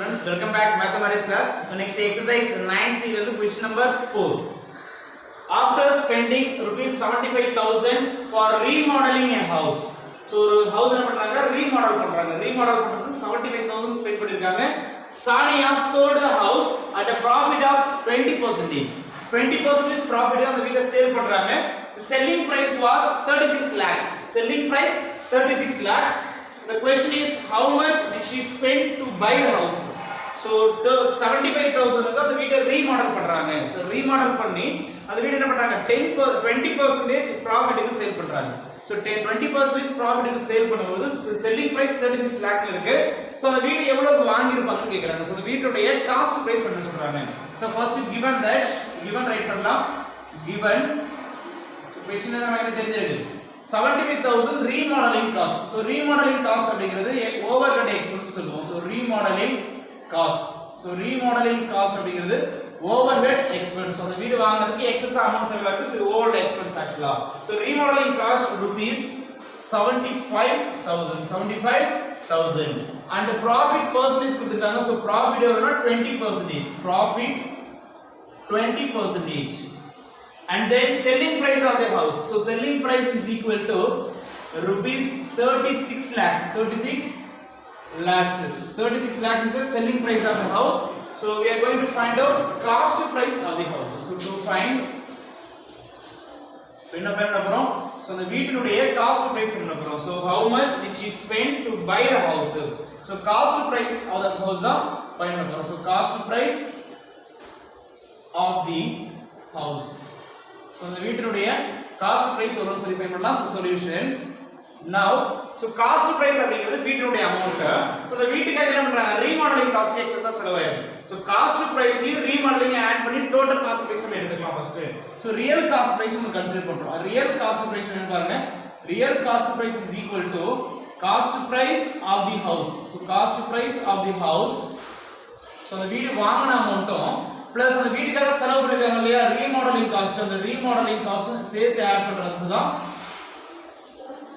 students, welcome back mathematics class. So next exercise 9C is question number 4. After spending rupees 75,000 for remodeling a house. So house என்ன பண்றாங்க remodel பண்றாங்க. Remodel பண்றதுக்கு 75,000 spend பண்ணிருக்காங்க. Sania sold the house at a profit of 20%. 20% profit அந்த வீட்டை sale பண்றாங்க. Selling price was 36 lakh. Selling price 36 lakh. The question is how much did she spend to buy the house? So the 75,000 க்கு அந்த வீட்டை remodel பண்றாங்க. So remodel பண்ணி அந்த வீட்டை என்ன பண்றாங்க 20% profit க்கு சேல் பண்றாங்க. So 20% profit க்கு சேல் பண்ணும்போது selling price 36 lakh இருக்கு. So அந்த வீடு எவ்வளவுக்கு வாங்கி இருப்பாங்கன்னு கேக்குறாங்க. So அந்த வீட்டுடைய காஸ்ட் பிரைஸ் என்ன சொல்றாங்க. So first given that given right பண்ணலாம். given question நமக்கு தெரிஞ்சிருக்கு 75,000 remodeling cost. So remodeling cost அப்படிங்கிறது overhead expense சொல்லுவோம். So remodeling cost. So remodeling cost அப்படிங்கிறது overhead expense. So அந்த வீடு வாங்குறதுக்கு excess amount செலவாகுது. So overhead expense ஆக்சுவலா. So remodeling cost rupees 75,000 and the profit percentage கொடுத்திருக்காங்க. So profit எவ்வளவுனா 20%. Profit 20%. And then selling price of the house. So selling price is equal to rupees 36 lakh. 36 lakhs. 36 lakhs is the selling price of the house. So we are going to find out cost price of the house. So to find என்ன பண்ண போறோம்? So the வீட்டினுடைய cost price பண்ண போறோம். So how much did she spend to buy the house? So cost price of the house தான் find பண்ண போறோம். So cost price of the house. So the வீட்டினுடைய cost price எவ்வளவு சொல்லி find பண்ணலாம். So solution now so cost price அப்படிங்கிறது வீட்டினுடைய amount. So the வீட்டுக்கு என்ன பண்றாங்க remodeling cost எக்ஸஸா செலவாயிருக்கு. So cost price யும் remodeling ஆட் பண்ணி total cost price நம்ம எடுத்துக்கலாம் first. So real cost price நம்ம கன்சிடர் பண்றோம். real cost price என்ன பாருங்க. real cost price is equal to cost price of the house. So cost price of the house. So the வீடு வாங்குன அமௌண்ட்டும் plus அந்த வீட்டுக்காக செலவு பண்ணிருக்காங்க இல்லையா ரீமாடலிங் காஸ்ட் அந்த ரீமாடலிங் காஸ்ட் சேர்த்து ஆட் பண்றது தான்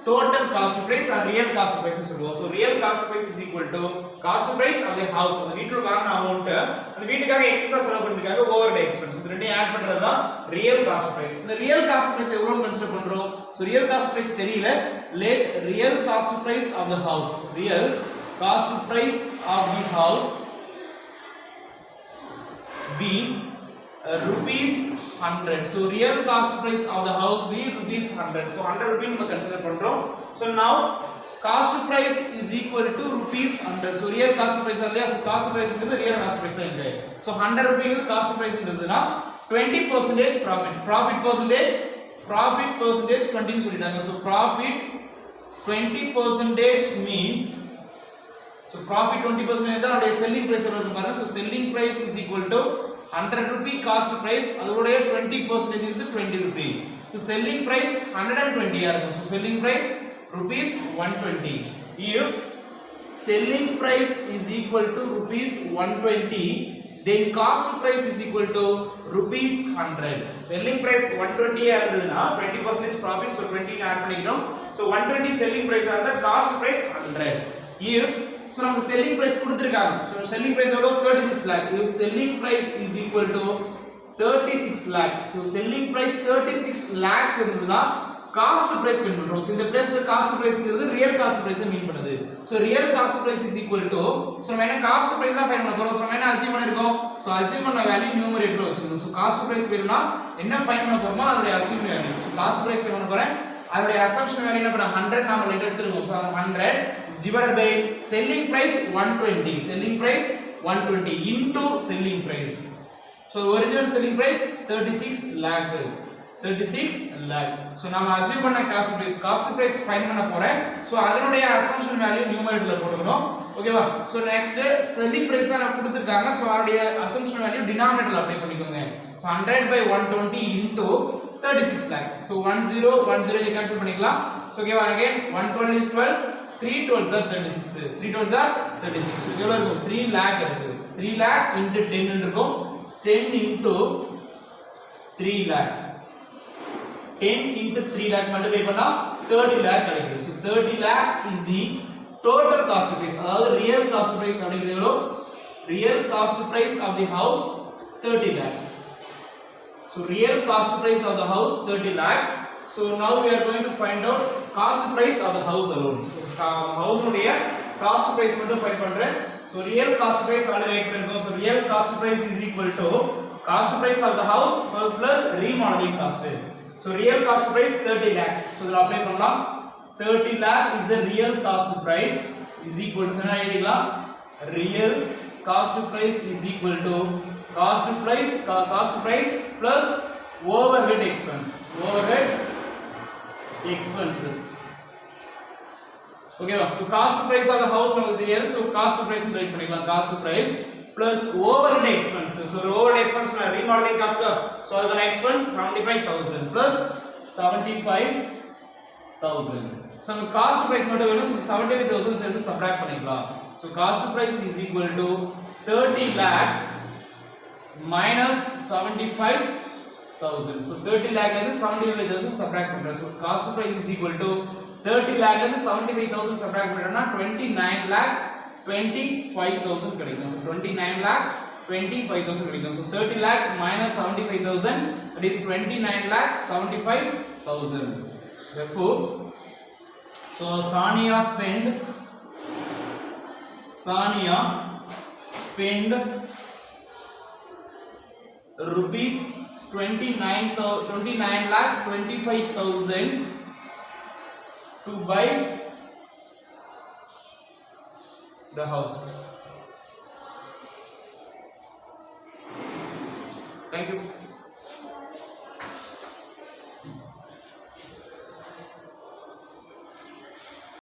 total cost price or real cost price சொல்லுவோம். So real cost price is equal to cost price of the house. அந்த வீட்டுக்கு வாங்குன அமௌண்ட் அந்த வீட்டுக்காக எக்ஸஸா செலவு பண்ணிருக்காங்க ஓவர்ஹெட் எக்ஸ்பென்ஸ் இது ரெண்டையும் ஆட் பண்றது தான் real cost price. இந்த real cost price எவ்வளவு கன்சிடர் பண்றோம். So real cost price தெரியல let real cost price of the house real cost price of the house be rupees 100. So real cost price of the house be rupees 100. So 100 rupees நம்ம consider பண்றோம். So now cost price is equal to rupees 100. So real cost price இல்லையா. So cost price ங்கிறது real cost price தான் இங்க. So 100 rupees cost price ங்கிறதுனா 20% profit percentage continue சொல்லிட்டாங்க. So profit 20% means so profit 20% is the selling price எவ்வளவு பாருங்க. So selling price is equal to 100 rupee cost price அதோட 20% is 20 rupee. So selling price 120 ஆ இருக்கும். So selling price rupees 120. If selling price is equal to rupees 120 then cost price is equal to rupees 100. Selling price 120 ஆ இருந்ததுனா 20% profit so 20 add பண்ணிக்கணும். So 120 selling price ஆ இருந்தா cost price 100. If so நமக்கு selling price கொடுத்திருக்காங்க. So selling price எவ்வளவு 36 lakh. If selling price is equal to 36 lakh. So selling price 36 lakhs இருந்ததுனா cost price மீன் பண்றோம். So இந்த பிளேஸ்ல cost price ங்கிறது real cost price மீன் பண்ணுது. So real cost price is equal to so நம்ம என்ன cost price தான் ஃபைண்ட் பண்ண போறோம். So நம்ம என்ன அஸ்யூம் பண்ணிருக்கோம். So அஸ்யூம் பண்ண வேல்யூ நியூமரேட்டர்ல வச்சிருக்கோம். So cost price வேணும்னா என்ன ஃபைண்ட் பண்ண போறோமோ அதோட assume value. So cost price find பண்ண போறேன். அதோட அசம்ப்ஷன் வேல்யூ என்ன பண்ண 100 நாம late எடுத்துறோம். So 100 is divided by selling price 120. Selling price 120 into selling price. So original selling price 36 lakh. 36 lakh. So நாம அஸ்யூம் பண்ண காஸ்ட் பிரைஸ் ஃபைண்ட் பண்ண போறேன். So அதனுடைய அசம்ப்ஷன் வேல்யூ நியூமரேட்டர்ல போட்டுக்கணும். ஓகேவா. So next selling price தான் நமக்கு கொடுத்திருக்காங்க. So அதோட அசம்ப்ஷன் வேல்யூ டினாமினேட்டர்ல அப்ளை பண்ணிக்கோங்க. So 100 by 120 into 36 lakh. So 10 cancel பண்ணிக்கலாம். So ஓகேவா. Again 112 is 12 3 12s are 36. 3 12s are 36. எவ்வளவு இருக்கும் 3 lakh இருக்கு. 3 lakh into 10 இருக்கும். 10 into 3 lakh 10 into 3 lakh multiply பண்ணா 30 lakh கிடைக்குது. So 30 lakh is the total cost price. அதாவது real cost price அப்படிங்கிறது எவ்வளவு real cost price of the house 30 lakhs. So real cost price of the house 30 lakh. So now we are going to find out cost price of the house alone. So house உடைய cost price மட்டும் find பண்றேன். So real cost price already write பண்ணிருக்கோம். So real cost price is equal to cost price of the house plus remodeling cost. So real cost price 30 lakh. So இத apply பண்ணலாம். 30 lakh is the real cost price is equal to என்ன எழுதிக்கலாம்? Real cost price is equal to cost price plus overhead expenses. Okay, so cost price of the house நமக்கு தெரியாது. So cost price right பண்ணிக்கலாம். cost price plus overhead expenses. So overhead expense remodeling cost. So அதுக்கான expense 75,000 plus 75,000. So நம்ம cost price மட்டும் வேணும். So 75,000 சேர்த்து subtract பண்ணிக்கலாம். So cost price is equal to 30 lakhs minus 75,000. So 30 lakh ல இருந்து 75,000 subtract பண்றோம். So cost price is equal to 30 lakh ல இருந்து 75,000 subtract பண்றோம்னா 29 lakh 25,000 கிடைக்கும். So 29 lakh 25,000 கிடைக்கும். So 30 lakh minus 75,000, that is 29 lakh 75,000. Therefore, so Sania spend rupees 29 lakh 25,000 to buy the house. Thank you.